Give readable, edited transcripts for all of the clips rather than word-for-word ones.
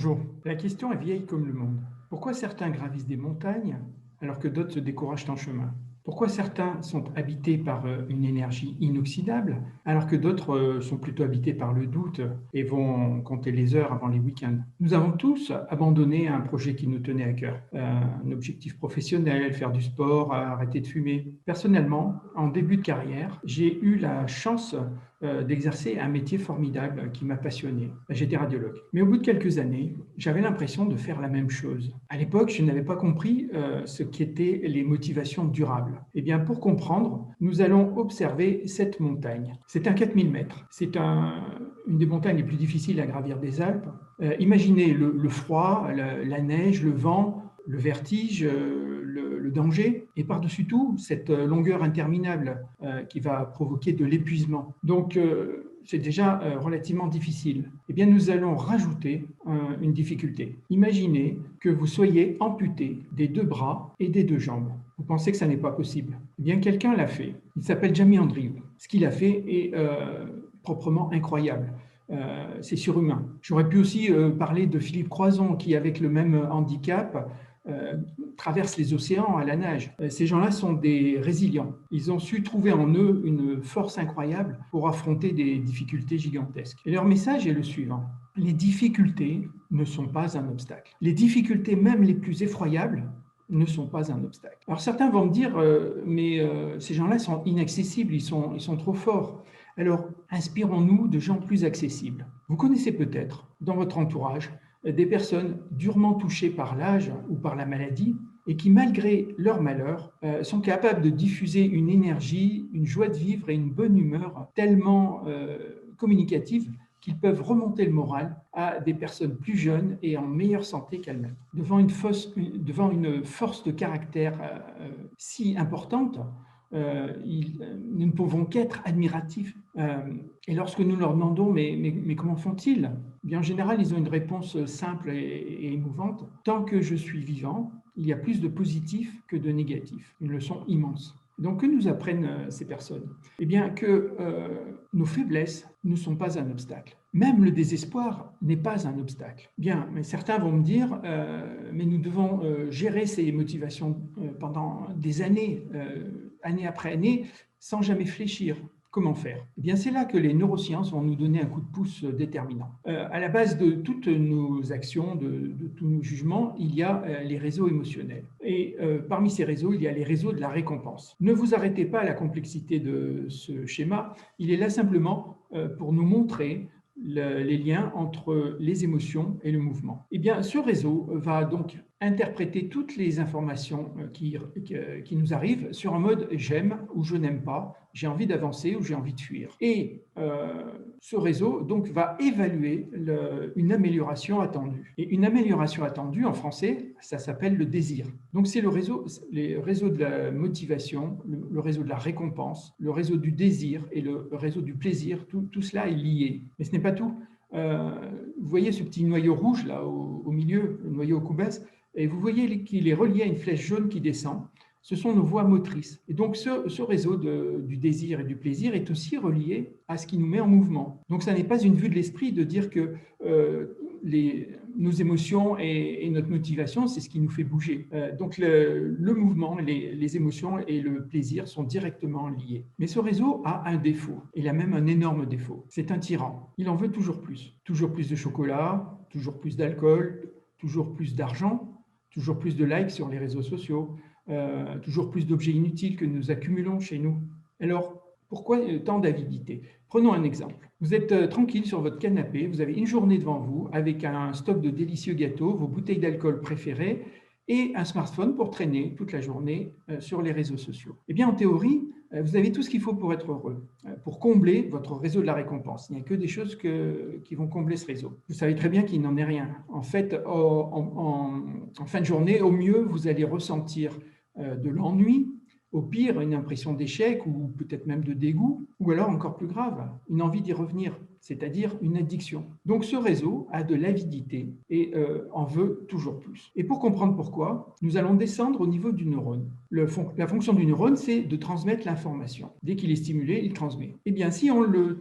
Bonjour. La question est vieille comme le monde. Pourquoi certains gravissent des montagnes alors que d'autres se découragent en chemin? Pourquoi certains sont habités par une énergie inoxydable alors que d'autres sont plutôt habités par le doute et vont compter les heures avant les week-ends? Nous avons tous abandonné un projet qui nous tenait à cœur, un objectif professionnel, faire du sport, arrêter de fumer. Personnellement, en début de carrière, j'ai eu la chance d'exercer un métier formidable qui m'a passionné. J'étais radiologue. Mais au bout de quelques années, j'avais l'impression de faire la même chose. À l'époque, je n'avais pas compris ce qu'étaient les motivations durables. Eh bien, pour comprendre, nous allons observer cette montagne. C'est un 4000 mètres. Une des montagnes les plus difficiles à gravir des Alpes. Imaginez le froid, la neige, le vent, le vertige, le danger, et par-dessus tout, cette longueur interminable qui va provoquer de l'épuisement. Donc, c'est déjà relativement difficile. Eh bien, nous allons rajouter une difficulté. Imaginez que vous soyez amputé des deux bras et des deux jambes. Vous pensez que ça n'est pas possible. Eh bien, quelqu'un l'a fait. Il s'appelle Jamie Andrew. Ce qu'il a fait est proprement incroyable. C'est surhumain. J'aurais pu aussi parler de Philippe Croizon qui, avec le même handicap, traversent les océans à la nage. Ces gens-là sont des résilients. Ils ont su trouver en eux une force incroyable pour affronter des difficultés gigantesques. Et leur message est le suivant. Les difficultés ne sont pas un obstacle. Les difficultés, même les plus effroyables, ne sont pas un obstacle. Alors certains vont me dire, ces gens-là sont inaccessibles, ils sont trop forts. Alors, inspirons-nous de gens plus accessibles. Vous connaissez peut-être, dans votre entourage, des personnes durement touchées par l'âge ou par la maladie et qui, malgré leur malheur, sont capables de diffuser une énergie, une joie de vivre et une bonne humeur tellement communicative qu'ils peuvent remonter le moral à des personnes plus jeunes et en meilleure santé qu'elles-mêmes. Devant une force de caractère si importante, nous ne pouvons qu'être admiratifs. Et lorsque nous leur demandons mais comment font-ils? Eh bien, en général, ils ont une réponse simple et émouvante. Tant que je suis vivant, il y a plus de positifs que de négatifs. Une leçon immense. Donc, que nous apprennent ces personnes? Eh bien, que nos faiblesses ne sont pas un obstacle. Même le désespoir n'est pas un obstacle. Bien, mais certains vont me dire, mais nous devons gérer ces motivations pendant des années, année après année, sans jamais fléchir. Comment faire? Eh bien, c'est là que les neurosciences vont nous donner un coup de pouce déterminant. À la base de toutes nos actions, de tous nos jugements, il y a les réseaux émotionnels. Et parmi ces réseaux, il y a les réseaux de la récompense. Ne vous arrêtez pas à la complexité de ce schéma. Il est là simplement pour nous montrer les liens entre les émotions et le mouvement. Eh bien, ce réseau va donc interpréter toutes les informations qui nous arrivent sur un mode j'aime ou je n'aime pas, j'ai envie d'avancer ou j'ai envie de fuir. Et ce réseau donc va évaluer une amélioration attendue. Et une amélioration attendue en français, ça s'appelle le désir. Donc c'est les réseaux de la motivation, le réseau de la récompense, le réseau du désir et le réseau du plaisir, tout cela est lié. Mais ce n'est pas tout. Vous voyez ce petit noyau rouge là au milieu, le noyau Koubas, et vous voyez qu'il est relié à une flèche jaune qui descend. Ce sont nos voies motrices. Et donc, ce réseau du désir et du plaisir est aussi relié à ce qui nous met en mouvement. Donc, ça n'est pas une vue de l'esprit de dire que nos émotions et notre motivation, c'est ce qui nous fait bouger. Donc, le mouvement, les émotions et le plaisir sont directement liés. Mais ce réseau a un défaut. Il a même un énorme défaut. C'est un tyran. Il en veut toujours plus. Toujours plus de chocolat, toujours plus d'alcool, toujours plus d'argent, toujours plus de likes sur les réseaux sociaux, toujours plus d'objets inutiles que nous accumulons chez nous. Alors, pourquoi tant d'avidité? Prenons un exemple. Vous êtes tranquille sur votre canapé, vous avez une journée devant vous avec un stock de délicieux gâteaux, vos bouteilles d'alcool préférées et un smartphone pour traîner toute la journée sur les réseaux sociaux. Eh bien, en théorie, vous avez tout ce qu'il faut pour être heureux, pour combler votre réseau de la récompense. Il n'y a que des choses qui vont combler ce réseau. Vous savez très bien qu'il n'en est rien. En fait, en fin de journée, au mieux, vous allez ressentir de l'ennui, au pire, une impression d'échec ou peut-être même de dégoût, ou alors encore plus grave, une envie d'y revenir. c'est-à-dire une addiction. Donc ce réseau a de l'avidité et en veut toujours plus. Et pour comprendre pourquoi, nous allons descendre au niveau du neurone. La fonction du neurone, c'est de transmettre l'information. Dès qu'il est stimulé, il transmet. Eh bien, si on le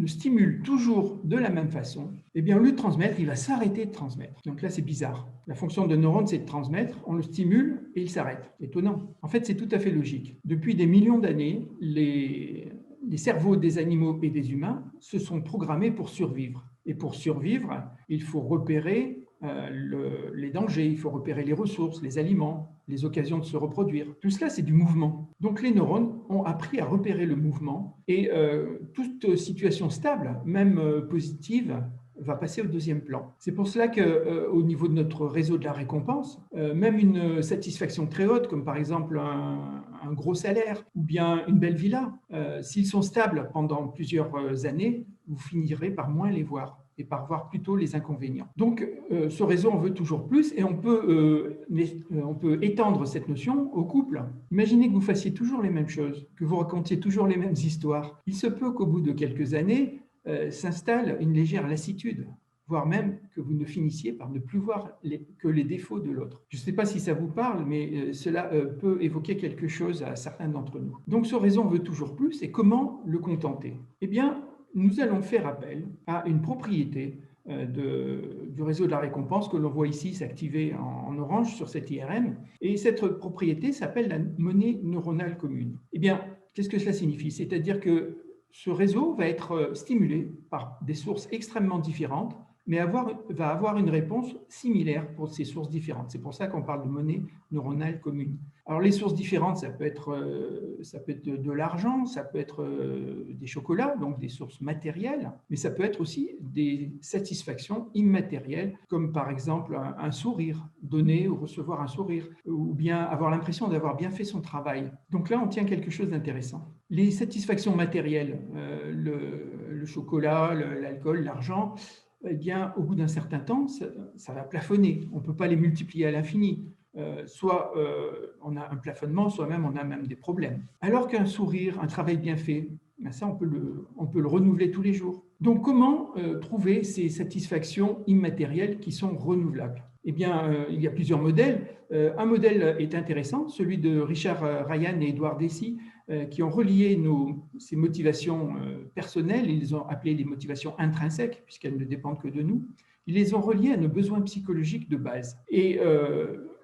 stimule toujours de la même façon, eh bien, au lieu de transmettre, il va s'arrêter de transmettre. Donc là, c'est bizarre. La fonction de neurone, c'est de transmettre, on le stimule et il s'arrête. Étonnant. En fait, c'est tout à fait logique. Depuis des millions d'années, les cerveaux des animaux et des humains se sont programmés pour survivre. Et pour survivre, il faut repérer les dangers, il faut repérer les ressources, les aliments, les occasions de se reproduire. Tout cela, c'est du mouvement. Donc les neurones ont appris à repérer le mouvement et toute situation stable, même positive, va passer au deuxième plan. C'est pour cela qu'au niveau de notre réseau de la récompense, même une satisfaction très haute, comme par exemple un gros salaire ou bien une belle villa, s'ils sont stables pendant plusieurs années, vous finirez par moins les voir et par voir plutôt les inconvénients. Donc, ce réseau en veut toujours plus et on peut étendre cette notion au couple. Imaginez que vous fassiez toujours les mêmes choses, que vous racontiez toujours les mêmes histoires. Il se peut qu'au bout de quelques années, s'installe une légère lassitude, voire même que vous ne finissiez par ne plus voir que les défauts de l'autre. Je ne sais pas si ça vous parle, mais cela peut évoquer quelque chose à certains d'entre nous. Donc ce réseau en veut toujours plus, et comment le contenter? Eh bien, nous allons faire appel à une propriété du réseau de la récompense que l'on voit ici s'activer en orange sur cette IRM, et cette propriété s'appelle la monnaie neuronale commune. Eh bien, qu'est-ce que cela signifie? C'est-à-dire que ce réseau va être stimulé par des sources extrêmement différentes, mais va avoir une réponse similaire pour ces sources différentes. C'est pour ça qu'on parle de monnaie neuronale commune. Alors les sources différentes, ça peut être de l'argent, ça peut être des chocolats, donc des sources matérielles, mais ça peut être aussi des satisfactions immatérielles, comme par exemple un sourire, donner ou recevoir un sourire, ou bien avoir l'impression d'avoir bien fait son travail. Donc là, on tient quelque chose d'intéressant. Les satisfactions matérielles, le chocolat, l'alcool, l'argent, eh bien, au bout d'un certain temps, ça va plafonner. On ne peut pas les multiplier à l'infini. Soit on a un plafonnement, soit même on a même des problèmes. Alors qu'un sourire, un travail bien fait, ben ça, on peut le renouveler tous les jours. Donc, comment trouver ces satisfactions immatérielles qui sont renouvelables? Eh bien, il y a plusieurs modèles. Un modèle est intéressant, celui de Richard Ryan et Edouard Deci, qui ont relié ces motivations personnelles, ils les ont appelées les motivations intrinsèques, puisqu'elles ne dépendent que de nous. Ils les ont reliées à nos besoins psychologiques de base. Et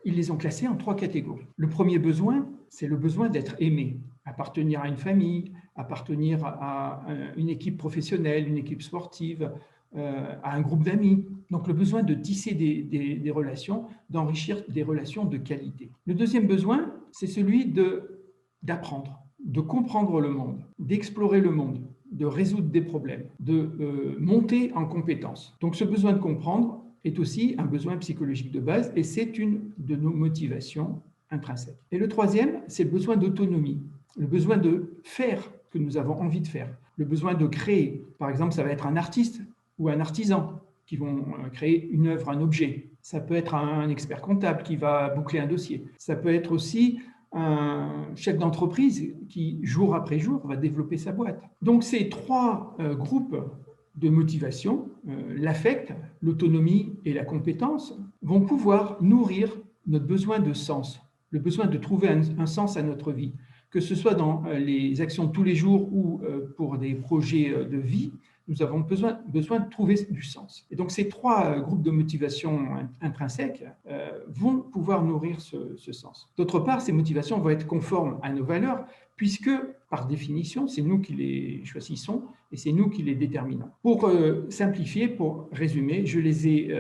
ils les ont classés en 3 catégories. Le premier besoin, c'est le besoin d'être aimé, appartenir à une famille, appartenir à une équipe professionnelle, une équipe sportive, à un groupe d'amis. Donc le besoin de tisser des relations, d'enrichir des relations de qualité. Le deuxième besoin, c'est celui d'apprendre, de comprendre le monde, d'explorer le monde, de résoudre des problèmes, de monter en compétences. Donc ce besoin de comprendre est aussi un besoin psychologique de base et c'est une de nos motivations intrinsèques. Et le troisième, c'est le besoin d'autonomie, le besoin de faire ce que nous avons envie de faire, le besoin de créer. Par exemple, ça va être un artiste ou un artisan qui vont créer une œuvre, un objet. Ça peut être un expert comptable qui va boucler un dossier. Ça peut être aussi un chef d'entreprise qui, jour après jour, va développer sa boîte. Donc, ces 3 groupes de motivation, l'affect, l'autonomie et la compétence, vont pouvoir nourrir notre besoin de sens, le besoin de trouver un sens à notre vie, que ce soit dans les actions de tous les jours ou pour des projets de vie. Nous avons besoin de trouver du sens. Et donc, ces 3 groupes de motivation intrinsèques vont pouvoir nourrir ce sens. D'autre part, ces motivations vont être conformes à nos valeurs, puisque, par définition, c'est nous qui les choisissons et c'est nous qui les déterminons. Pour simplifier, pour résumer, je les ai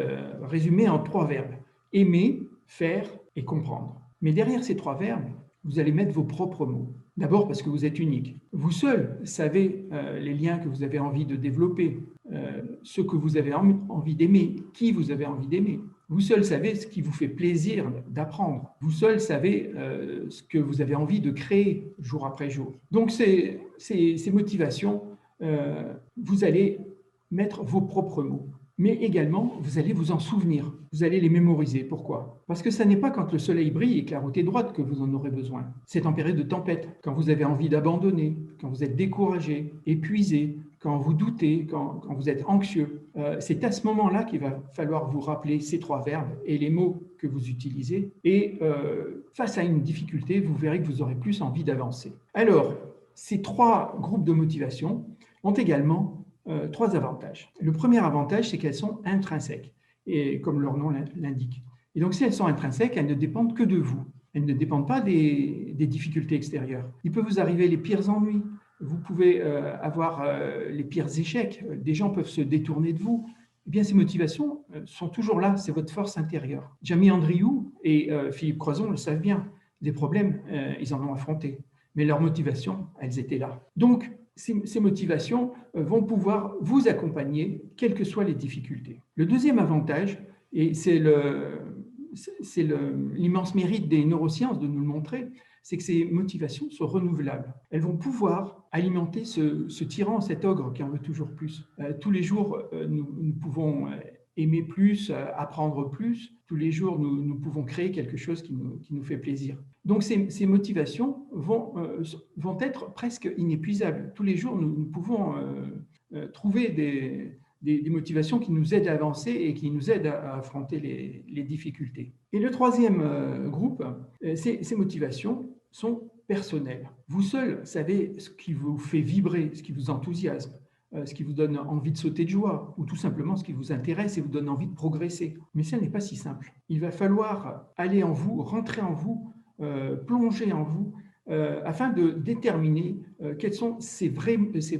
résumés en 3 verbes. Aimer, faire et comprendre. Mais derrière ces 3 verbes, vous allez mettre vos propres mots. D'abord parce que vous êtes unique. Vous seul savez les liens que vous avez envie de développer, ce que vous avez envie d'aimer, qui vous avez envie d'aimer. Vous seul savez ce qui vous fait plaisir d'apprendre. Vous seul savez ce que vous avez envie de créer jour après jour. Donc ces motivations, vous allez mettre vos propres mots. Mais également, vous allez vous en souvenir, vous allez les mémoriser. Pourquoi? Parce que ce n'est pas quand le soleil brille et que la route est droite que vous en aurez besoin. C'est en période de tempête, quand vous avez envie d'abandonner, quand vous êtes découragé, épuisé, quand vous doutez, quand vous êtes anxieux, c'est à ce moment-là qu'il va falloir vous rappeler ces 3 verbes et les mots que vous utilisez. Et face à une difficulté, vous verrez que vous aurez plus envie d'avancer. Alors, ces 3 groupes de motivation ont également 3 avantages. Le premier avantage, c'est qu'elles sont intrinsèques, et comme leur nom l'indique. Et donc, si elles sont intrinsèques, elles ne dépendent que de vous. Elles ne dépendent pas des difficultés extérieures. Il peut vous arriver les pires ennuis. Vous pouvez avoir les pires échecs. Des gens peuvent se détourner de vous. Eh bien, ces motivations sont toujours là. C'est votre force intérieure. Jamie Andriou et Philippe Croison le savent bien. Des problèmes, ils en ont affronté. Mais leurs motivations, elles étaient là. Donc, ces motivations vont pouvoir vous accompagner, quelles que soient les difficultés. Le deuxième avantage, et c'est l'immense mérite des neurosciences de nous le montrer, c'est que ces motivations sont renouvelables. Elles vont pouvoir alimenter ce tyran, cet ogre qui en veut toujours plus. Tous les jours, nous pouvons aimer plus, apprendre plus. Tous les jours, nous pouvons créer quelque chose qui nous fait plaisir. Donc, ces motivations vont être presque inépuisables. Tous les jours, nous pouvons trouver des motivations qui nous aident à avancer et qui nous aident à affronter les difficultés. Et le troisième groupe, ces motivations sont personnelles. Vous seul savez ce qui vous fait vibrer, ce qui vous enthousiasme, ce qui vous donne envie de sauter de joie, ou tout simplement ce qui vous intéresse et vous donne envie de progresser. Mais ça n'est pas si simple. Il va falloir aller en vous, rentrer en vous, plonger en vous, afin de déterminer quelles sont ces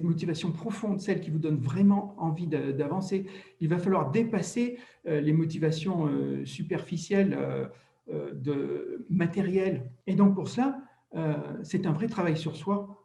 motivations profondes, celles qui vous donnent vraiment envie d'avancer. Il va falloir dépasser les motivations superficielles, matérielles. Et donc pour cela, c'est un vrai travail sur soi,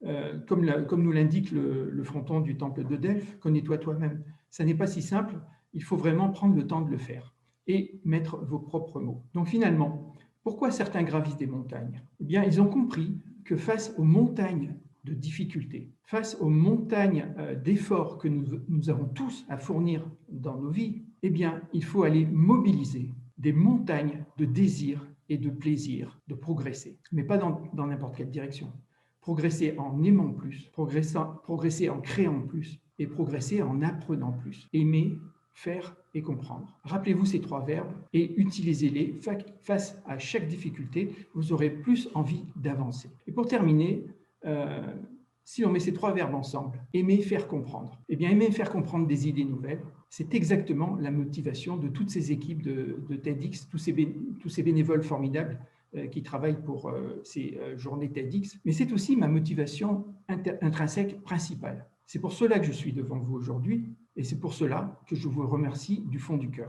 comme nous l'indique le fronton du temple de Delphes, connais-toi toi-même. Ça n'est pas si simple, il faut vraiment prendre le temps de le faire et mettre vos propres mots. Donc finalement, pourquoi certains gravissent des montagnes? Eh bien, ils ont compris que face aux montagnes de difficultés, face aux montagnes d'efforts que nous avons tous à fournir dans nos vies, eh bien, il faut aller mobiliser des montagnes de désir et de plaisir de progresser, mais pas dans n'importe quelle direction. Progresser en aimant plus, progresser en créant plus et progresser en apprenant plus. Aimer, faire et comprendre. Rappelez-vous ces 3 verbes et utilisez-les face à chaque difficulté. Vous aurez plus envie d'avancer. Et pour terminer, si on met ces 3 verbes ensemble, aimer, faire, comprendre. Eh bien, aimer, faire comprendre des idées nouvelles, c'est exactement la motivation de toutes ces équipes de TEDx, tous ces bénévoles formidables qui travaillent pour ces journées TEDx. Mais c'est aussi ma motivation intrinsèque principale. C'est pour cela que je suis devant vous aujourd'hui et c'est pour cela que je vous remercie du fond du cœur.